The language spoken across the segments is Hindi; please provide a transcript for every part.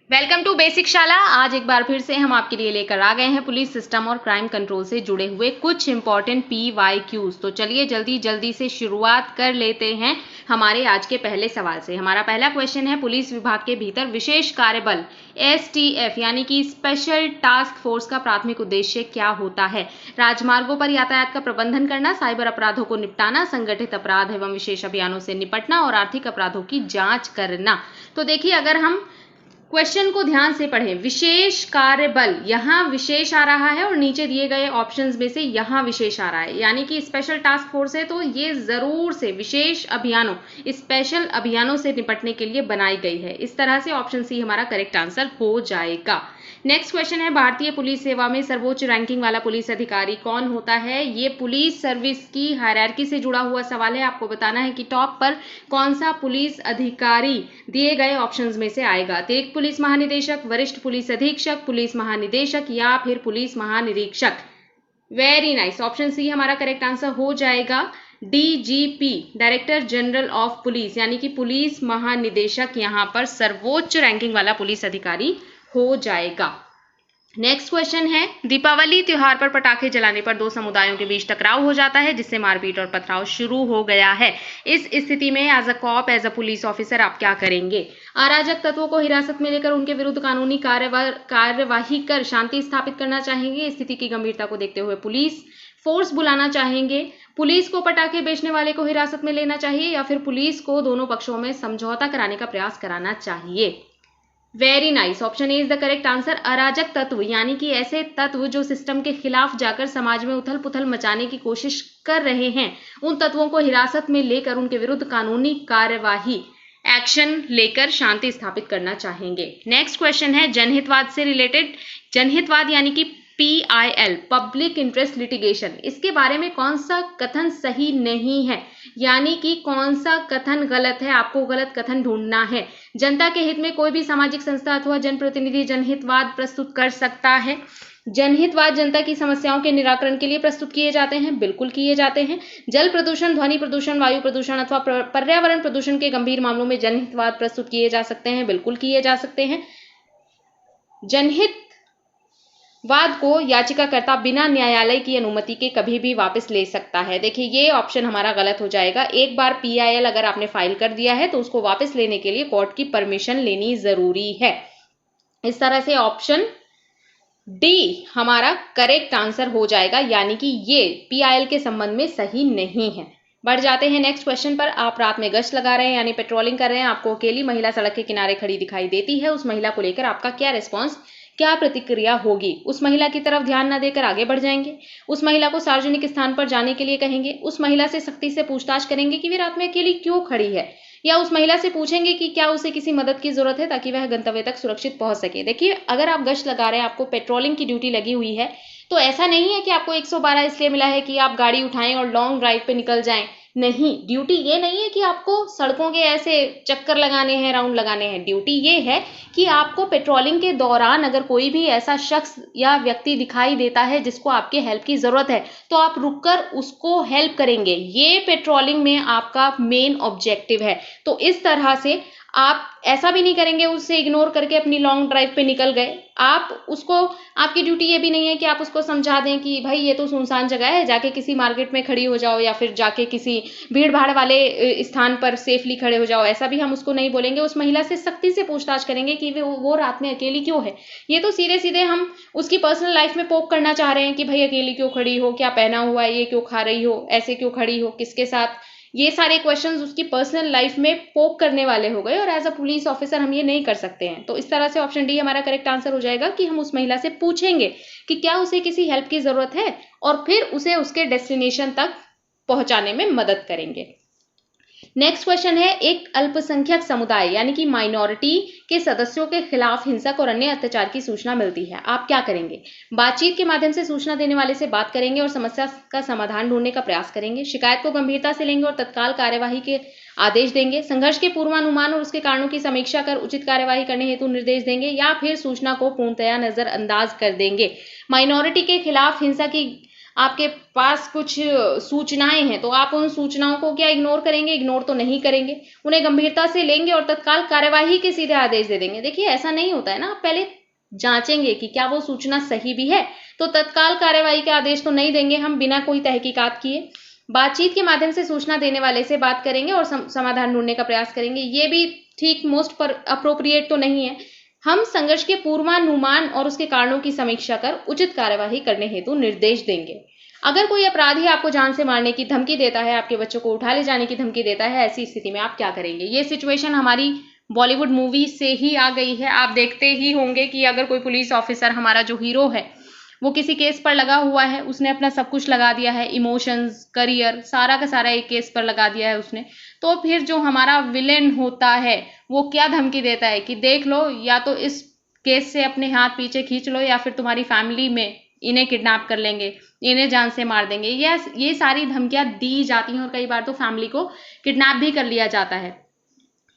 वेलकम टू बेसिक शाला। आज एक बार फिर से हम आपके लिए लेकर आ गए हैं पुलिस सिस्टम और क्राइम कंट्रोल से जुड़े हुए कुछ इंपॉर्टेंट PYQs। तो चलिए जल्दी जल्दी से शुरुआत कर लेते हैं हमारे आज के पहले सवाल से। हमारा पहला क्वेश्चन है, पुलिस विभाग के भीतर विशेष कार्यबल STF यानी कि स्पेशल टास्क फोर्स का प्राथमिक उद्देश्य क्या होता है? राजमार्गों पर यातायात का प्रबंधन करना, साइबर अपराधों को निपटाना, संगठित अपराध एवं विशेष अभियानों से निपटना और आर्थिक अपराधों की जांच करना। तो देखिए, अगर हम क्वेश्चन को ध्यान से पढ़ें, विशेष कार्य बल, यहां विशेष आ रहा है और नीचे दिए गए ऑप्शंस में से यहां विशेष आ रहा है, यानी कि स्पेशल टास्क फोर्स है, तो ये जरूर से विशेष अभियानों, स्पेशल अभियानों से निपटने के लिए बनाई गई है। इस तरह से ऑप्शन सी हमारा करेक्ट आंसर हो जाएगा। नेक्स्ट क्वेश्चन है, भारतीय पुलिस सेवा में सर्वोच्च रैंकिंग वाला पुलिस अधिकारी कौन होता है? ये पुलिस सर्विस की हायरार्की से जुड़ा हुआ सवाल है। आपको बताना है कि टॉप पर कौन सा पुलिस अधिकारी दिए गए ऑप्शंस में से आएगा। अतिरिक्त पुलिस महानिदेशक, वरिष्ठ पुलिस अधीक्षक, पुलिस महानिदेशक या फिर पुलिस महानिरीक्षक। वेरी नाइस, ऑप्शन सी हमारा करेक्ट आंसर हो जाएगा। DGP, director general of police, यानी कि पुलिस महानिदेशक यहाँ पर सर्वोच्च रैंकिंग वाला पुलिस अधिकारी हो जाएगा। नेक्स्ट क्वेश्चन है, दीपावली त्योहार पर पटाखे जलाने पर दो समुदायों के बीच टकराव हो जाता है, जिससे मारपीट और पथराव शुरू हो गया है। इस स्थिति में as a cop, as a police officer आप क्या करेंगे? अराजक तत्वों को हिरासत में लेकर उनके विरुद्ध कानूनी कार्यवाही कर शांति स्थापित करना चाहेंगे। स्थिति की गंभीरता को देखते हुए पुलिस फोर्स बुलाना चाहेंगे, पुलिस को पटाखे बेचने वाले को हिरासत में लेना चाहिए, या फिर पुलिस को दोनों पक्षों में समझौता कराने का प्रयास कराना चाहिए। Very nice, option A is the correct answer. अराजक तत्व यानी कि ऐसे तत्व जो सिस्टम के खिलाफ जाकर समाज में उथल पुथल मचाने की कोशिश कर रहे हैं, उन तत्वों को हिरासत में लेकर उनके विरुद्ध कानूनी कार्यवाही, एक्शन लेकर शांति स्थापित करना चाहेंगे। नेक्स्ट क्वेश्चन है, जनहितवाद से रिलेटेड, जनहितवाद यानी कि PIL, पब्लिक इंटरेस्ट लिटिगेशन, इसके बारे में कौन सा कथन सही नहीं है, यानी कि कौन सा कथन गलत है? आपको गलत कथन ढूंढना है। जनता के हित में कोई भी सामाजिक संस्था अथवा जनप्रतिनिधि जनहितवाद प्रस्तुत कर सकता है। जनहितवाद जनता की समस्याओं के निराकरण के लिए प्रस्तुत किए जाते हैं, बिल्कुल किए जाते हैं। जल प्रदूषण, ध्वनि प्रदूषण, वायु प्रदूषण अथवा पर्यावरण प्रदूषण के गंभीर मामलों में जनहितवाद प्रस्तुत किए जा सकते हैं, बिल्कुल किए जा सकते हैं। जनहित वाद को याचिकाकर्ता बिना न्यायालय की अनुमति के कभी भी वापस ले सकता है। देखिए, ये ऑप्शन हमारा गलत हो जाएगा। एक बार PIL अगर आपने फाइल कर दिया है तो उसको वापस लेने के लिए कोर्ट की परमिशन लेनी जरूरी है। इस तरह से ऑप्शन D हमारा करेक्ट आंसर हो जाएगा, यानी कि ये PIL के संबंध में सही नहीं है। बढ़ जाते हैं नेक्स्ट क्वेश्चन पर। आप रात में गश्त लगा रहे हैं यानी पेट्रोलिंग कर रहे हैं, आपको अकेली महिला सड़क के किनारे खड़ी दिखाई देती है। उस महिला को लेकर आपका क्या रिस्पॉन्स, क्या प्रतिक्रिया होगी? उस महिला की तरफ ध्यान न देकर आगे बढ़ जाएंगे, उस महिला को सार्वजनिक स्थान पर जाने के लिए कहेंगे, उस महिला से सख्ती से पूछताछ करेंगे कि वे रात में अकेली क्यों खड़ी है, या उस महिला से पूछेंगे कि क्या उसे किसी मदद की जरूरत है ताकि वह गंतव्य तक सुरक्षित पहुंच सके। देखिए, अगर आप गश्त लगा रहे हैं, आपको पेट्रोलिंग की ड्यूटी लगी हुई है, तो ऐसा नहीं है कि आपको 112 इसलिए मिला है कि आप गाड़ी उठाएं और लॉन्ग ड्राइव पे निकल जाएं। नहीं, ड्यूटी ये नहीं है कि आपको सड़कों के ऐसे चक्कर लगाने हैं, राउंड लगाने हैं। ड्यूटी ये है कि आपको पेट्रोलिंग के दौरान अगर कोई भी ऐसा शख्स या व्यक्ति दिखाई देता है जिसको आपके हेल्प की जरूरत है, तो आप रुककर उसको हेल्प करेंगे। ये पेट्रोलिंग में आपका मेन ऑब्जेक्टिव है। तो इस तरह से आप ऐसा भी नहीं करेंगे उससे इग्नोर करके अपनी लॉन्ग ड्राइव पे निकल गए। आप उसको, आपकी ड्यूटी ये भी नहीं है कि आप उसको समझा दें कि भाई ये तो सुनसान जगह है, जाके किसी मार्केट में खड़ी हो जाओ, या फिर जाके किसी भीड़ भाड़ वाले स्थान पर सेफली खड़े हो जाओ। ऐसा भी हम उसको नहीं बोलेंगे। उस महिला से सख्ती से पूछताछ करेंगे कि वो रात में अकेली क्यों है। ये तो सीधे सीधे हम उसकी पर्सनल लाइफ में पोक करना चाह रहे हैं कि भाई अकेली क्यों खड़ी हो, क्या पहना हुआ है, ये क्यों खा रही हो, ऐसे क्यों खड़ी हो, किसके साथ। ये सारे क्वेश्चंस उसकी पर्सनल लाइफ में पोक करने वाले हो गए, और एज अ पुलिस ऑफिसर हम ये नहीं कर सकते हैं। तो इस तरह से ऑप्शन डी हमारा करेक्ट आंसर हो जाएगा कि हम उस महिला से पूछेंगे कि क्या उसे किसी हेल्प की जरूरत है, और फिर उसे उसके डेस्टिनेशन तक पहुंचाने में मदद करेंगे। नेक्स्ट क्वेश्चन है, एक अल्पसंख्यक समुदाय यानी कि माइनॉरिटी के सदस्यों के खिलाफ हिंसक और अन्य अत्याचार की सूचना मिलती है, आप क्या करेंगे? बातचीत के माध्यम से सूचना देने वाले से बात करेंगे और समस्या का समाधान ढूंढने का प्रयास करेंगे, शिकायत को गंभीरता से लेंगे और तत्काल कार्यवाही के आदेश देंगे, संघर्ष के पूर्वानुमान और उसके कारणों की समीक्षा कर उचित कार्यवाही करने हेतु निर्देश देंगे, या फिर सूचना को पूर्णतया नजरअंदाज कर देंगे। माइनॉरिटी के खिलाफ हिंसा की आपके पास कुछ सूचनाएं हैं तो आप उन सूचनाओं को क्या इग्नोर करेंगे? इग्नोर तो नहीं करेंगे, उन्हें गंभीरता से लेंगे और तत्काल कार्यवाही के सीधे आदेश दे देंगे। देखिए ऐसा नहीं होता है ना, आप पहले जांचेंगे कि क्या वो सूचना सही भी है, तो तत्काल कार्यवाही के आदेश तो नहीं देंगे हम बिना कोई तहकीकात किए। बातचीत के माध्यम से सूचना देने वाले से बात करेंगे और समाधान ढूंढने का प्रयास करेंगे। ये भी ठीक मोस्ट पर अप्रोप्रिएट तो नहीं है। हम संघर्ष के पूर्वानुमान और उसके कारणों की समीक्षा कर उचित कार्यवाही करने हेतु निर्देश देंगे। अगर कोई अपराधी आपको जान से मारने की धमकी देता है, आपके बच्चों को उठा ले जाने की धमकी देता है, ऐसी स्थिति में आप क्या करेंगे? ये सिचुएशन हमारी बॉलीवुड मूवी से ही आ गई है। आप देखते ही होंगे कि अगर कोई पुलिस ऑफिसर, हमारा जो हीरो है, वो किसी केस पर लगा हुआ है, उसने अपना सब कुछ लगा दिया है, इमोशंस, करियर, सारा का सारा एक केस पर लगा दिया है उसने, तो फिर जो हमारा विलेन होता है वो क्या धमकी देता है कि देख लो, या तो इस केस से अपने हाथ पीछे खींच लो या फिर तुम्हारी फैमिली में इन्हें किडनैप कर लेंगे, इन्हें जान से मार देंगे। ये सारी धमकियां दी जाती हैं और कई बार तो फैमिली को किडनैप भी कर लिया जाता है।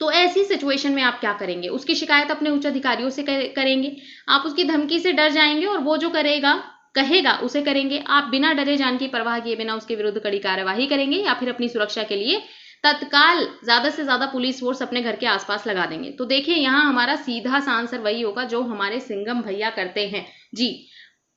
तो ऐसी सिचुएशन में आप क्या करेंगे? उसकी शिकायत अपने उच्च अधिकारियों से करेंगे, आप उसकी धमकी से डर जाएंगे और वो जो कहेगा उसे करेंगे। आप बिना डरे, जान की परवाह किए बिना उसके विरुद्ध कड़ी कार्यवाही करेंगे या फिर अपनी सुरक्षा के लिए तत्काल ज्यादा से ज्यादा पुलिस फोर्स अपने घर के आसपास लगा देंगे। तो देखिए यहाँ हमारा सीधा सा आंसर वही होगा जो हमारे सिंघम भैया करते हैं जी।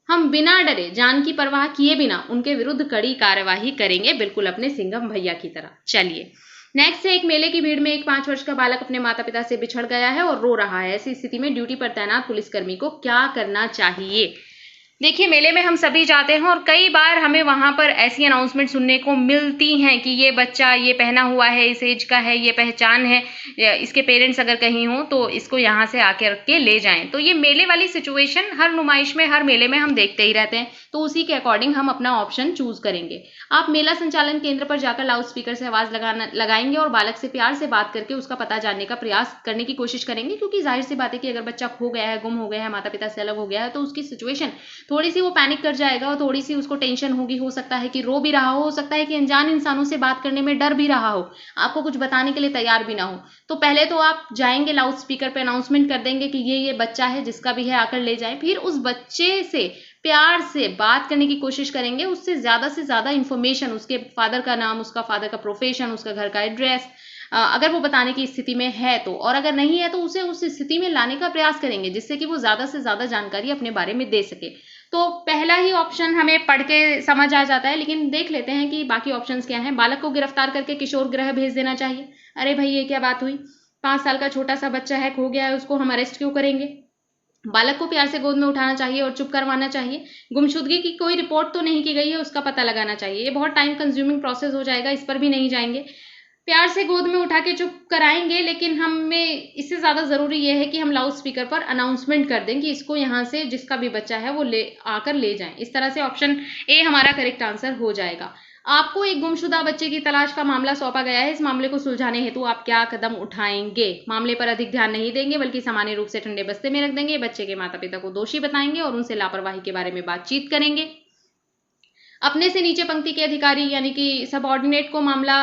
हम बिना डरे, जान की परवाह किए बिना उनके विरुद्ध कड़ी कार्यवाही करेंगे, बिल्कुल अपने सिंघम भैया की तरह। चलिए नेक्स्ट है, एक मेले की भीड़ में एक 5 वर्ष का बालक अपने माता पिता से बिछड़ गया है और रो रहा है। ऐसी स्थिति में ड्यूटी पर तैनात पुलिसकर्मी को क्या करना चाहिए? देखिए मेले में हम सभी जाते हैं और कई बार हमें वहां पर ऐसी अनाउंसमेंट सुनने को मिलती हैं कि ये बच्चा ये पहना हुआ है, इस एज का है, ये पहचान है, इसके पेरेंट्स अगर कहीं हो तो इसको यहाँ से आके रख के ले जाएं। तो ये मेले वाली सिचुएशन हर नुमाइश में, हर मेले में हम देखते ही रहते हैं, तो उसी के अकॉर्डिंग हम अपना ऑप्शन चूज करेंगे। आप मेला संचालन केंद्र पर जाकर लाउड स्पीकर से आवाज लगाएंगे और बालक से प्यार से बात करके उसका पता जानने का प्रयास करने की कोशिश करेंगे, क्योंकि जाहिर सी बात है कि अगर बच्चा खो गया है, गुम हो गया है, माता पिता से अलग हो गया है, तो उसकी सिचुएशन थोड़ी सी वो पैनिक कर जाएगा और थोड़ी सी उसको टेंशन होगी। हो सकता है कि रो भी रहा हो सकता है कि अनजान इंसानों से बात करने में डर भी रहा हो, आपको कुछ बताने के लिए तैयार भी ना हो। तो पहले तो आप जाएंगे, लाउड स्पीकर पे अनाउंसमेंट कर देंगे कि ये बच्चा है, जिसका भी है आकर ले जाएं। फिर उस बच्चे से प्यार से बात करने की कोशिश करेंगे, उससे ज्यादा इंफॉर्मेशन, उसके फादर का नाम, उसका फादर का प्रोफेशन, उसका घर का एड्रेस, अगर वो बताने की स्थिति में है तो, और अगर नहीं है तो उसे उस स्थिति में लाने का प्रयास करेंगे जिससे कि वो ज्यादा से ज्यादा जानकारी अपने बारे में दे सके। तो पहला ही ऑप्शन हमें पढ़ के समझ आ जाता है, लेकिन देख लेते हैं कि बाकी ऑप्शंस क्या हैं। बालक को गिरफ्तार करके किशोर गृह भेज देना चाहिए। अरे भाई ये क्या बात हुई, 5 साल का छोटा सा बच्चा है, खो गया है, उसको हम अरेस्ट क्यों करेंगे? बालक को प्यार से गोद में उठाना चाहिए और चुप करवाना चाहिए। गुमशुदगी की कोई रिपोर्ट तो नहीं की गई है, उसका पता लगाना चाहिए। ये बहुत टाइम कंज्यूमिंग प्रोसेस हो जाएगा, इस पर भी नहीं जाएंगे। प्यार से गोद में उठा के चुप कराएंगे, लेकिन हमें इससे ज्यादा जरूरी यह है कि हम लाउड स्पीकर पर अनाउंसमेंट कर दें कि इसको यहाँ से जिसका भी बच्चा है वो ले जाएं। इस तरह से ऑप्शन ए हमारा करेक्ट आंसर हो जाएगा। आपको एक गुमशुदा बच्चे की तलाश का मामला सौंपा गया है। इस मामले को सुलझाने हेतु आप क्या कदम उठाएंगे? मामले पर अधिक ध्यान नहीं देंगे बल्कि सामान्य रूप से ठंडे बस्ते में रख देंगे। बच्चे के माता पिता को दोषी बताएंगे और उनसे लापरवाही के बारे में बातचीत करेंगे। अपने से नीचे पंक्ति के अधिकारी यानी कि सबऑर्डिनेट को मामला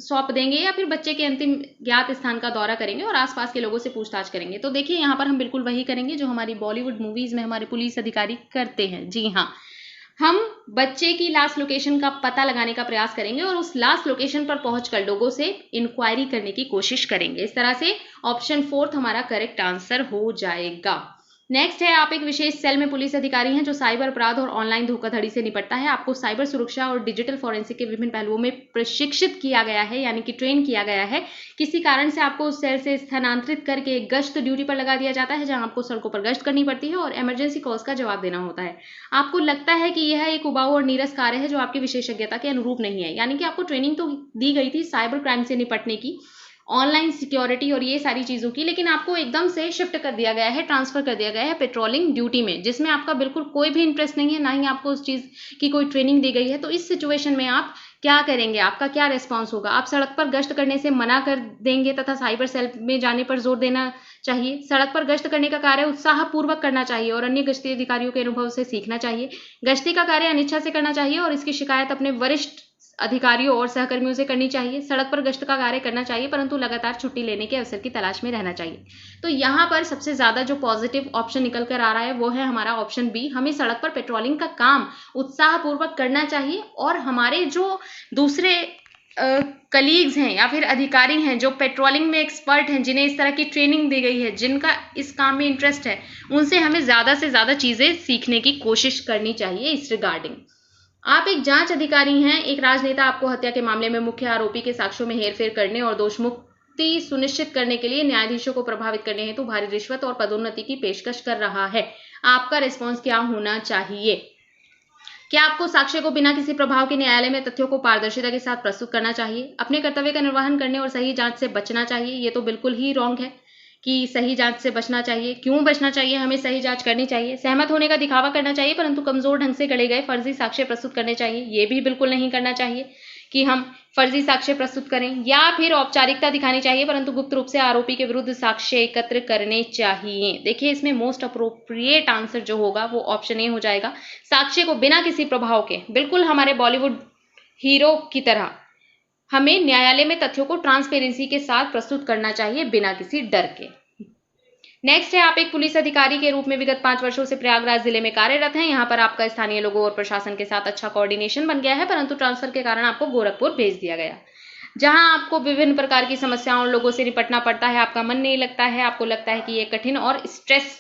सौंप देंगे या फिर बच्चे के अंतिम ज्ञात स्थान का दौरा करेंगे और आसपास के लोगों से पूछताछ करेंगे। तो देखिए यहाँ पर हम बिल्कुल वही करेंगे जो हमारी बॉलीवुड मूवीज में हमारे पुलिस अधिकारी करते हैं। जी हाँ, हम बच्चे की लास्ट लोकेशन का पता लगाने का प्रयास करेंगे और उस लास्ट लोकेशन पर पहुंचकर लोगों से इंक्वायरी करने की कोशिश करेंगे। इस तरह से ऑप्शन 4 हमारा करेक्ट आंसर हो जाएगा। नेक्स्ट है, आप एक विशेष सेल में पुलिस अधिकारी हैं जो साइबर अपराध और ऑनलाइन धोखाधड़ी से निपटता है। आपको साइबर सुरक्षा और डिजिटल फॉरेंसिक के विभिन्न पहलुओं में प्रशिक्षित किया गया है, यानी कि ट्रेन किया गया है। किसी कारण से आपको उस सेल से स्थानांतरित करके गश्त ड्यूटी पर लगा दिया जाता है, जहां आपको सड़कों पर गश्त करनी पड़ती है और इमरजेंसी कॉल्स का जवाब देना होता है। आपको लगता है कि यह एक उबाऊ और नीरस कार्य है जो आपकी विशेषज्ञता के अनुरूप नहीं है, यानी कि आपको ट्रेनिंग तो दी गई थी साइबर क्राइम से निपटने की, ऑनलाइन सिक्योरिटी और ये सारी चीजों की, लेकिन आपको एकदम से शिफ्ट कर दिया गया है, ट्रांसफर कर दिया गया है पेट्रोलिंग ड्यूटी में, जिसमें आपका बिल्कुल कोई भी इंटरेस्ट नहीं है, ना ही आपको उस चीज की कोई ट्रेनिंग दी गई है। तो इस सिचुएशन में आप क्या करेंगे? आपका क्या रेस्पॉन्स होगा? आप सड़क पर गश्त करने से मना कर देंगे तथा साइबर सेल में जाने पर जोर देना चाहिए। सड़क पर गश्त करने का कार्य उत्साहपूर्वक करना चाहिए और अन्य गश्ती अधिकारियों के अनुभव से सीखना चाहिए। गश्ती का कार्य अनिच्छा से करना चाहिए और इसकी शिकायत अपने वरिष्ठ अधिकारियों और सहकर्मियों से करनी चाहिए। सड़क पर गश्त का कार्य करना चाहिए, परंतु लगातार छुट्टी लेने के अवसर की तलाश में रहना चाहिए। तो यहाँ पर सबसे ज़्यादा जो पॉजिटिव ऑप्शन निकल कर आ रहा है वो है हमारा ऑप्शन बी। हमें सड़क पर पेट्रोलिंग का काम उत्साहपूर्वक करना चाहिए और हमारे जो दूसरे कलीग्स हैं या फिर अधिकारी हैं जो पेट्रोलिंग में एक्सपर्ट हैं, जिन्हें इस तरह की ट्रेनिंग दी गई है, जिनका इस काम में इंटरेस्ट है, उनसे हमें ज़्यादा से ज़्यादा चीज़ें सीखने की कोशिश करनी चाहिए इस रिगार्डिंग। आप एक जांच अधिकारी हैं, एक राजनेता आपको हत्या के मामले में मुख्य आरोपी के साक्ष्यों में हेरफेर करने और दोषमुक्ति सुनिश्चित करने के लिए न्यायाधीशों को प्रभावित करने हेतु भारी रिश्वत और पदोन्नति की पेशकश कर रहा है। आपका रिस्पॉन्स क्या होना चाहिए? क्या आपको साक्ष्य को बिना किसी प्रभाव के न्यायालय में तथ्यों को पारदर्शिता के साथ प्रस्तुत करना चाहिए? अपने कर्तव्य का निर्वहन करने और सही जांच से बचना चाहिए? ये तो बिल्कुल ही रॉन्ग है कि सही जांच से बचना चाहिए। क्यों बचना चाहिए? हमें सही जांच करनी चाहिए। सहमत होने का दिखावा करना चाहिए, परंतु कमजोर ढंग से गढ़े गए फर्जी साक्ष्य प्रस्तुत करने चाहिए। ये भी बिल्कुल नहीं करना चाहिए कि हम फर्जी साक्ष्य प्रस्तुत करें। या फिर औपचारिकता दिखानी चाहिए, परंतु गुप्त रूप से आरोपी के विरुद्ध साक्ष्य एकत्र करने चाहिए। देखिए, इसमें मोस्ट अप्रोप्रिएट आंसर जो होगा वो ऑप्शन ए हो जाएगा। साक्ष्य को बिना किसी प्रभाव के, बिल्कुल हमारे बॉलीवुड हीरो की तरह, हमें न्यायालय में तथ्यों को ट्रांसपेरेंसी के साथ प्रस्तुत करना चाहिए बिना किसी डर के। नेक्स्ट है, आप एक पुलिस अधिकारी के रूप में विगत 5 वर्षों से प्रयागराज जिले में कार्यरत हैं। यहाँ पर आपका स्थानीय लोगों और प्रशासन के साथ अच्छा कोऑर्डिनेशन बन गया है, परंतु ट्रांसफर के कारण आपको गोरखपुर भेज दिया गया, जहां आपको विभिन्न प्रकार की समस्याओं और लोगों से निपटना पड़ता है। आपका मन नहीं लगता है, आपको लगता है कि ये कठिन और स्ट्रेस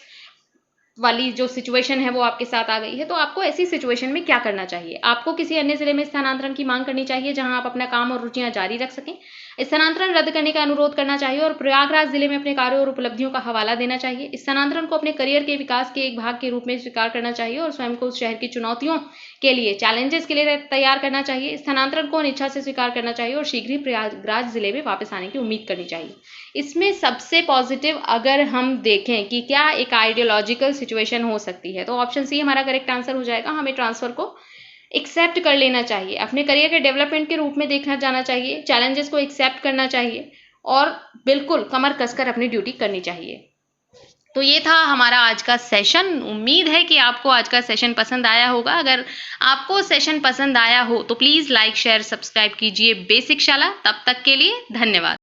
वाली जो सिचुएशन है वो आपके साथ आ गई है। तो आपको ऐसी सिचुएशन में क्या करना चाहिए? आपको किसी अन्य जिले में स्थानांतरण की मांग करनी चाहिए, जहां आप अपना काम और रुचियां जारी रख सकें। स्थानांतरण रद्द करने का अनुरोध करना चाहिए और प्रयागराज जिले में अपने कार्यों और उपलब्धियों का हवाला देना चाहिए। स्थानांतरण को अपने करियर के विकास के एक भाग के रूप में स्वीकार करना चाहिए और स्वयं को उस शहर की चुनौतियों के लिए, चैलेंजेस के लिए तैयार करना चाहिए। स्थानांतरण को अनिच्छा से स्वीकार करना चाहिए और शीघ्र ही प्रयागराज जिले में वापस आने की उम्मीद करनी चाहिए। इसमें सबसे पॉजिटिव अगर हम देखें कि क्या एक आइडियोलॉजिकल सिचुएशन हो सकती है, तो ऑप्शन सी हमारा करेक्ट आंसर हो जाएगा। हमें ट्रांसफर को एक्सेप्ट कर लेना चाहिए, अपने करियर के डेवलपमेंट के रूप में देखना जाना चाहिए, चैलेंजेस को एक्सेप्ट करना चाहिए और बिल्कुल कमर कसकर अपनी ड्यूटी करनी चाहिए। तो ये था हमारा आज का सेशन। उम्मीद है कि आपको आज का सेशन पसंद आया होगा। अगर आपको सेशन पसंद आया हो तो प्लीज़ लाइक, शेयर, सब्सक्राइब कीजिए बेसिक शाला। तब तक के लिए धन्यवाद।